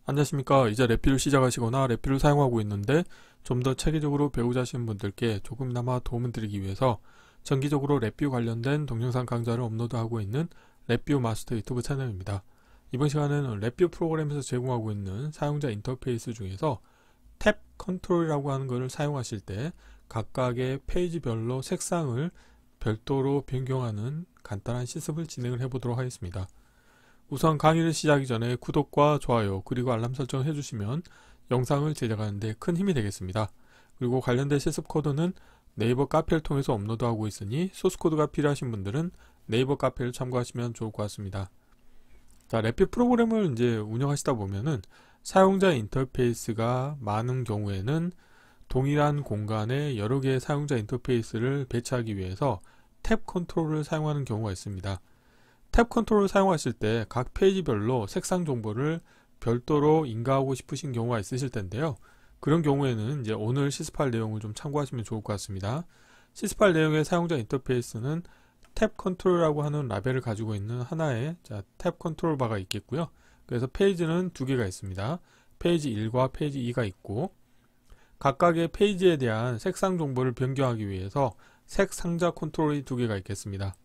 안녕하십니까. 이제 랩뷰를 시작하시거나 랩뷰를 사용하고 있는데 좀 더 체계적으로 배우자 하시는 분들께 조금이나마 도움을 드리기 위해서 정기적으로 랩뷰 관련된 동영상 강좌를 업로드하고 있는 랩뷰 마스터 유튜브 채널입니다. 이번 시간에는 랩뷰 프로그램에서 제공하고 있는 사용자 인터페이스 중에서 탭 컨트롤이라고 하는 것을 사용하실 때 각각의 페이지별로 색상을 별도로 변경하는 간단한 실습을 진행을 해보도록 하겠습니다. 우선 강의를 시작하기 전에 구독과 좋아요 그리고 알람 설정 해주시면 영상을 제작하는 데 큰 힘이 되겠습니다. 그리고 관련된 실습 코드는 네이버 카페를 통해서 업로드하고 있으니 소스코드가 필요하신 분들은 네이버 카페를 참고하시면 좋을 것 같습니다. 자, 랩뷰 프로그램을 이제 운영하시다 보면은 사용자 인터페이스가 많은 경우에는 동일한 공간에 여러 개의 사용자 인터페이스를 배치하기 위해서 탭 컨트롤을 사용하는 경우가 있습니다. 탭 컨트롤을 사용하실 때 각 페이지별로 색상 정보를 별도로 인가하고 싶으신 경우가 있으실 텐데요. 그런 경우에는 이제 오늘 실습할 내용을 좀 참고하시면 좋을 것 같습니다. 실습할 내용의 사용자 인터페이스는 탭 컨트롤이라고 하는 라벨을 가지고 있는 하나의 탭 컨트롤 바가 있겠고요. 그래서 페이지는 두 개가 있습니다. 페이지 1과 페이지 2가 있고 각각의 페이지에 대한 색상 정보를 변경하기 위해서 색 상자 컨트롤이 두 개가 있겠습니다.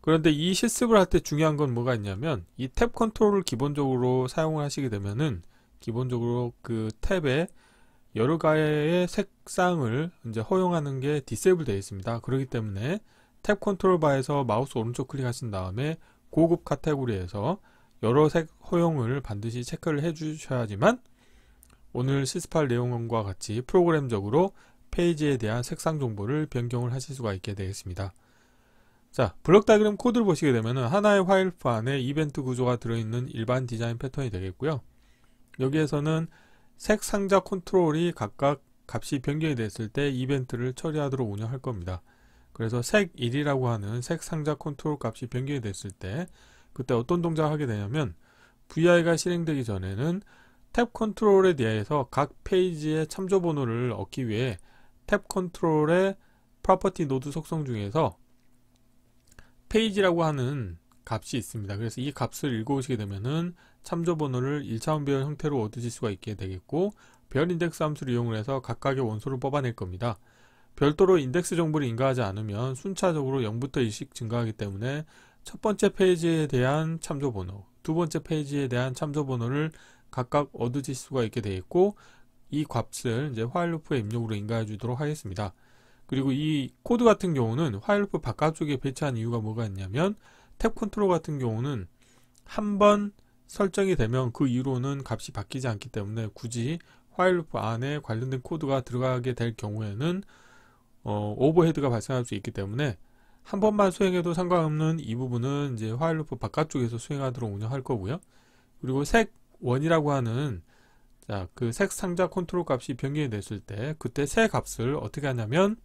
그런데 이 실습을 할 때 중요한 건 뭐가 있냐면 이 탭 컨트롤을 기본적으로 사용을 하시게 되면은 기본적으로 그 탭에 여러 가지의 색상을 이제 허용하는 게 디세이블 되어 있습니다. 그렇기 때문에 탭 컨트롤 바에서 마우스 오른쪽 클릭하신 다음에 고급 카테고리에서 여러 색 허용을 반드시 체크를 해 주셔야지만 오늘 실습할 내용과 같이 프로그램적으로 페이지에 대한 색상 정보를 변경을 하실 수가 있게 되겠습니다. 자, 블록 다이그램 코드를 보시게 되면 하나의 화일프 안에 이벤트 구조가 들어있는 일반 디자인 패턴이 되겠고요. 여기에서는 색 상자 컨트롤이 각각 값이 변경이 됐을 때 이벤트를 처리하도록 운영할 겁니다. 그래서 색 1이라고 하는 색 상자 컨트롤 값이 변경이 됐을 때 그때 어떤 동작을 하게 되냐면 VI가 실행되기 전에는 탭 컨트롤에 대해서 각 페이지의 참조 번호를 얻기 위해 탭 컨트롤의 프로퍼티 노드 속성 중에서 페이지라고 하는 값이 있습니다. 그래서 이 값을 읽어오시게 되면은 참조 번호를 1차원 배열 형태로 얻으실 수가 있게 되겠고 별 인덱스 함수를 이용을 해서 각각의 원소를 뽑아낼 겁니다. 별도로 인덱스 정보를 인가하지 않으면 순차적으로 0부터 1씩 증가하기 때문에 첫 번째 페이지에 대한 참조 번호, 두 번째 페이지에 대한 참조 번호를 각각 얻으실 수가 있게 되겠고 이 값을 이제 while loop의 입력으로 인가해 주도록 하겠습니다. 그리고 이 코드 같은 경우는 화일 루프 바깥쪽에 배치한 이유가 뭐가 있냐면 탭 컨트롤 같은 경우는 한번 설정이 되면 그 이후로는 값이 바뀌지 않기 때문에 굳이 화일 루프 안에 관련된 코드가 들어가게 될 경우에는 오버헤드가 발생할 수 있기 때문에 한 번만 수행해도 상관없는 이 부분은 이제 화일 루프 바깥쪽에서 수행하도록 운영할 거고요. 그리고 색 1이라고 하는 그 색 상자 컨트롤 값이 변경이 됐을 때 그때 새 값을 어떻게 하냐면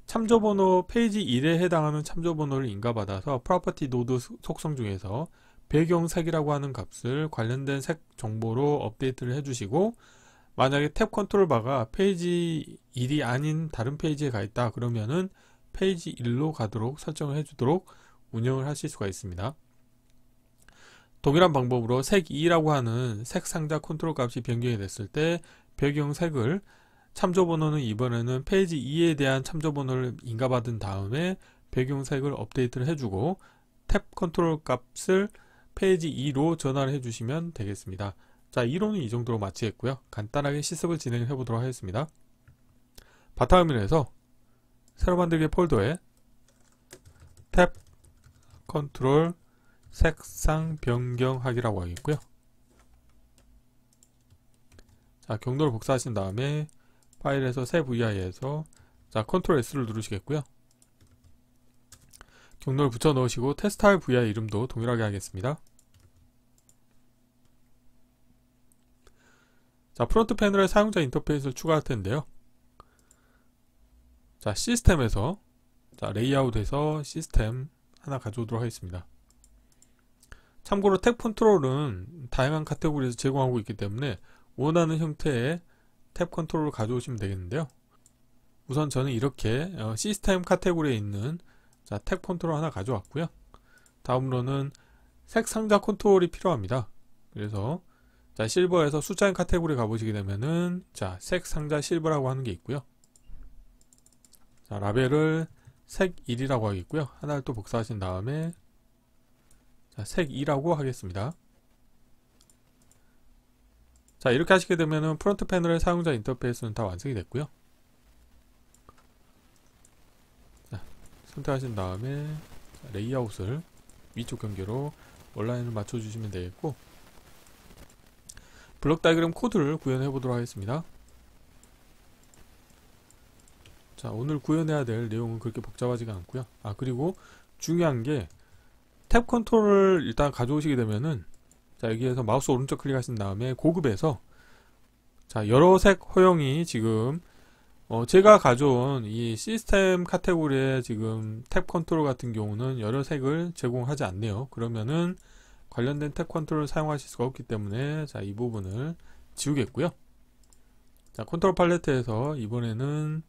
참조번호 페이지 1에 해당하는 참조번호를 인가받아서 프로퍼티 노드 속성 중에서 배경색이라고 하는 값을 관련된 색 정보로 업데이트를 해주시고 만약에 탭 컨트롤 바가 페이지 1이 아닌 다른 페이지에 가 있다 그러면은 페이지 1로 가도록 설정을 해주도록 운영을 하실 수가 있습니다. 동일한 방법으로 색 2라고 하는 색 상자 컨트롤 값이 변경이 됐을 때 배경색을 참조번호는 이번에는 페이지 2에 대한 참조번호를 인가받은 다음에 배경색을 업데이트를 해주고 탭 컨트롤 값을 페이지 2로 전환을 해주시면 되겠습니다. 자, 이론은 이 정도로 마치겠고요. 간단하게 실습을 진행해 보도록 하겠습니다. 바탕화면에서 새로 만들기 폴더에 탭 컨트롤 색상 변경하기라고 하겠고요. 자, 경로를 복사하신 다음에 파일에서 새 VI에서 컨트롤 S를 누르시겠고요. 경로를 붙여 넣으시고 테스트할 VI 이름도 동일하게 하겠습니다. 자, 프론트 패널에 사용자 인터페이스를 추가할 텐데요. 자, 시스템에서 레이아웃에서 시스템 하나 가져오도록 하겠습니다. 참고로 탭 컨트롤은 다양한 카테고리에서 제공하고 있기 때문에 원하는 형태의 탭 컨트롤을 가져오시면 되겠는데요. 우선 저는 이렇게 시스템 카테고리에 있는 탭 컨트롤 하나 가져왔고요. 다음으로는 색 상자 컨트롤이 필요합니다. 그래서 자, 실버에서 숫자인 카테고리 가보시게 되면은 자, 색 상자 실버라고 하는 게 있고요. 자, 라벨을 색 1이라고 하겠고요. 하나를 또 복사하신 다음에 자, 색 2라고 하겠습니다. 자, 이렇게 하시게 되면은 프론트 패널의 사용자 인터페이스는 다 완성이 됐고요. 자, 선택하신 다음에 자, 레이아웃을 위쪽 경계로 온라인을 맞춰주시면 되겠고, 블록 다이그램 코드를 구현해 보도록 하겠습니다. 자, 오늘 구현해야 될 내용은 그렇게 복잡하지가 않고요. 그리고 중요한 게 탭 컨트롤을 일단 가져오시게 되면은 자, 여기에서 마우스 오른쪽 클릭하신 다음에 고급에서 자, 여러 색 허용이 지금 제가 가져온 이 시스템 카테고리의 지금 탭 컨트롤 같은 경우는 여러 색을 제공하지 않네요. 그러면은 관련된 탭 컨트롤을 사용하실 수가 없기 때문에 자, 이 부분을 지우겠고요. 자, 컨트롤 팔레트에서 이번에는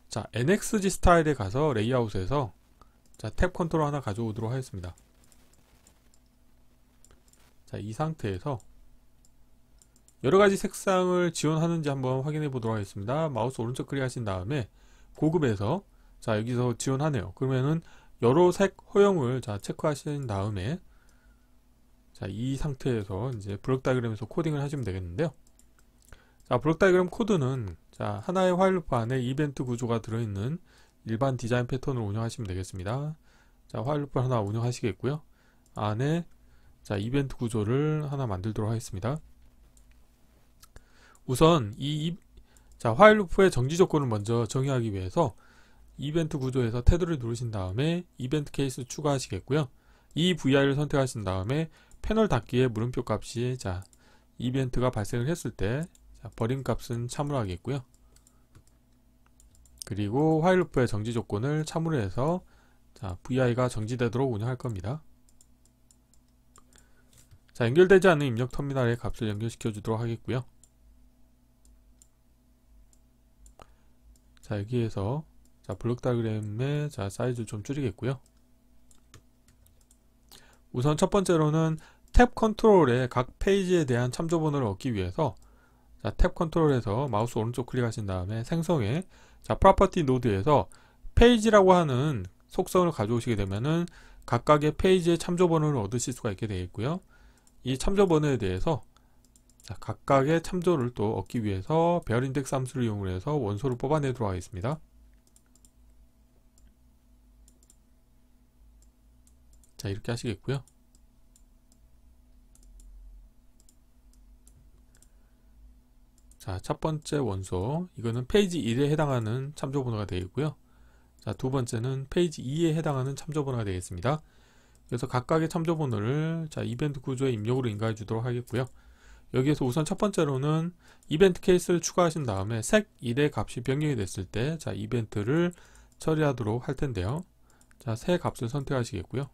자, NXG 스타일에 가서 레이아웃에서 자, 탭 컨트롤 하나 가져오도록 하겠습니다. 자, 이 상태에서 여러가지 색상을 지원하는지 한번 확인해 보도록 하겠습니다. 마우스 오른쪽 클릭하신 다음에 고급에서 자, 여기서 지원하네요. 그러면은 여러 색 허용을 자, 체크하신 다음에 자, 이 상태에서 이제 블록 다이그램에서 코딩을 하시면 되겠는데요. 자, 블록 다이그램 코드는 자, 하나의 화일 루프 안에 이벤트 구조가 들어있는 일반 디자인 패턴을 운영하시면 되겠습니다. 자, 화일 루프 하나 운영하시겠고요. 안에 자, 이벤트 구조를 하나 만들도록 하겠습니다. 우선 자, 화일 루프의 정지 조건을 먼저 정의하기 위해서 이벤트 구조에서 테두리를 누르신 다음에 이벤트 케이스 추가하시겠고요. 이 VI를 선택하신 다음에 패널 닫기의 물음표 값이 자, 이벤트가 발생을 했을 때 자, 버림 값은 참으로 하겠고요. 그리고 화일 루프의 정지 조건을 참으로 해서 자, VI가 정지되도록 운영할 겁니다. 자, 연결되지 않는 입력 터미널에 값을 연결시켜 주도록 하겠고요. 자, 여기에서 자, 블록 다이그램의 자, 사이즈를 좀 줄이겠고요. 우선 첫 번째로는 탭 컨트롤의 각 페이지에 대한 참조 번호를 얻기 위해서 자, 탭 컨트롤에서 마우스 오른쪽 클릭하신 다음에 생성에 자, 프로퍼티 노드에서 페이지라고 하는 속성을 가져오시게 되면은 각각의 페이지의 참조 번호를 얻으실 수가 있게 되겠고요. 이 참조 번호에 대해서 자, 각각의 참조를 또 얻기 위해서 배열 인덱스 함수를 이용해서 원소를 뽑아내도록 하겠습니다. 자, 이렇게 하시겠고요. 자, 첫 번째 원소 이거는 페이지 1에 해당하는 참조 번호가 되겠고요. 자, 두 번째는 페이지 2에 해당하는 참조 번호가 되겠습니다. 그래서 각각의 참조 번호를 자, 이벤트 구조의 입력으로 인가해 주도록 하겠고요. 여기에서 우선 첫 번째로는 이벤트 케이스를 추가하신 다음에 색 1의 값이 변경이 됐을 때 자, 이벤트를 처리하도록 할 텐데요. 자, 새 값을 선택하시겠고요.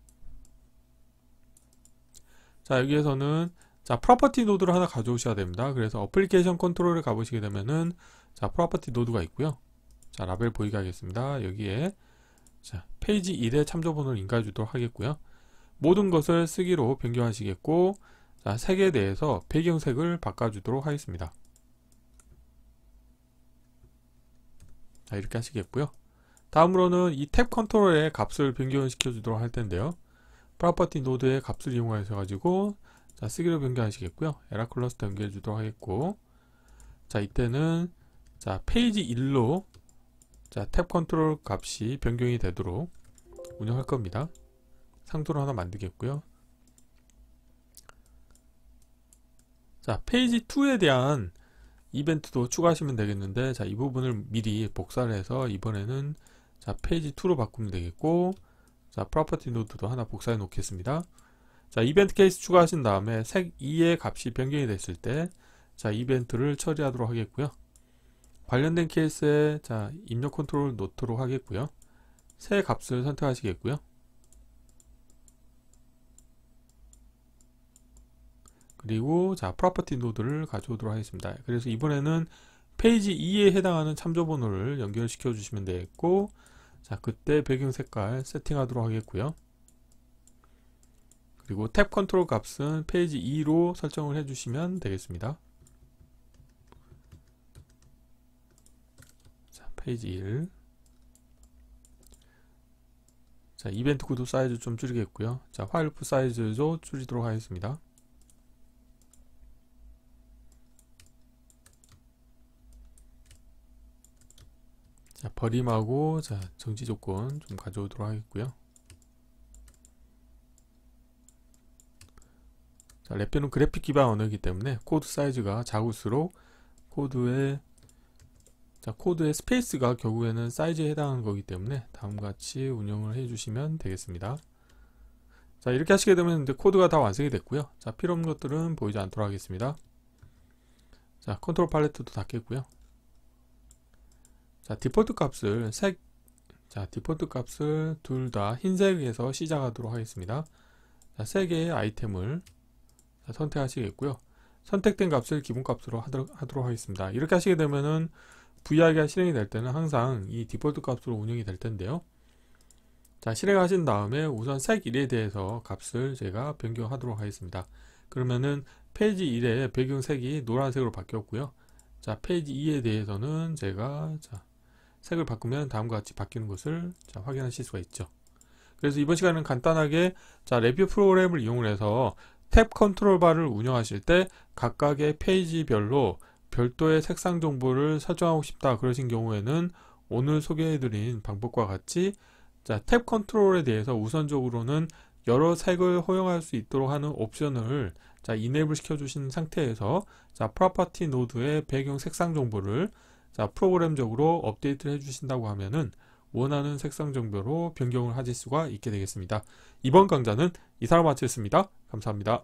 자, 여기에서는 자, 프로퍼티 노드를 하나 가져오셔야 됩니다. 그래서 어플리케이션 컨트롤을 가보시게 되면은 자, 프로퍼티 노드가 있고요. 자, 라벨 보이게 하겠습니다. 여기에 자, 페이지 1의 참조 번호를 인가해 주도록 하겠고요. 모든 것을 쓰기로 변경하시겠고 자, 색에 대해서 배경색을 바꿔주도록 하겠습니다. 자, 이렇게 하시겠고요. 다음으로는 이 탭 컨트롤의 값을 변경시켜 주도록 할 텐데요. 프로퍼티 노드의 값을 이용하셔 가지고 자, 쓰기로 변경하시겠고요. 에라 클러스터 연결해 주도록 하겠고 자, 이때는 자, 페이지 1로 자, 탭 컨트롤 값이 변경이 되도록 운영할 겁니다. 상도를 하나 만들겠고요. 자, 페이지 2에 대한 이벤트도 추가하시면 되겠는데 자, 이 부분을 미리 복사를 해서 이번에는 자, 페이지 2로 바꾸면 되겠고 자, 프로퍼티 노드도 하나 복사해 놓겠습니다. 자, 이벤트 케이스 추가하신 다음에 색 2의 값이 변경이 됐을 때 자, 이벤트를 처리하도록 하겠고요. 관련된 케이스에 자, 입력 컨트롤을 놓도록 하겠고요. 새 값을 선택하시겠고요. 그리고 자, 프로퍼티 노드를 가져오도록 하겠습니다. 그래서 이번에는 페이지 2에 해당하는 참조 번호를 연결시켜 주시면 되겠고 자, 그때 배경 색깔 세팅하도록 하겠고요. 그리고 탭 컨트롤 값은 페이지 2로 설정을 해주시면 되겠습니다. 자, 페이지 1. 자, 이벤트 구도 사이즈 좀 줄이겠고요. 자, 파일프 사이즈도 줄이도록 하겠습니다. 자, 버림하고 자, 정지 조건 좀 가져오도록 하겠고요. 자, 랩뷰는 그래픽 기반 언어이기 때문에 코드 사이즈가 작을수록 코드의 스페이스가 결국에는 사이즈에 해당하는 거기 때문에 다음과 같이 운영을 해주시면 되겠습니다. 자, 이렇게 하시게 되면 이제 코드가 다 완성이 됐고요. 자, 필요 없는 것들은 보이지 않도록 하겠습니다. 자, 컨트롤 팔레트도 닫겠고요. 자, 디폴트 값을 디폴트 값을 둘 다 흰색에서 시작하도록 하겠습니다. 자, 3개의 아이템을 선택하시겠고요. 선택된 값을 기본값으로 하도록 하겠습니다. 이렇게 하시게 되면은 VR가 실행이 될 때는 항상 이 디폴트 값으로 운영이 될 텐데요. 자, 실행하신 다음에 우선 색 1에 대해서 값을 제가 변경하도록 하겠습니다. 그러면은 페이지 1의 배경색이 노란색으로 바뀌었고요. 자, 페이지 2에 대해서는 제가 색을 바꾸면 다음과 같이 바뀌는 것을 확인하실 수가 있죠. 그래서 이번 시간은 간단하게 랩뷰 프로그램을 이용을 해서 탭 컨트롤 바를 운영하실 때 각각의 페이지별로 별도의 색상 정보를 설정하고 싶다 그러신 경우에는 오늘 소개해드린 방법과 같이 탭 컨트롤에 대해서 우선적으로는 여러 색을 허용할 수 있도록 하는 옵션을 이네이블 시켜주신 상태에서 프로퍼티 노드의 배경 색상 정보를 프로그램적으로 업데이트를 해주신다고 하면은 원하는 색상 정보로 변경을 하실 수가 있게 되겠습니다. 이번 강좌는 이상으로 마치겠습니다. 감사합니다.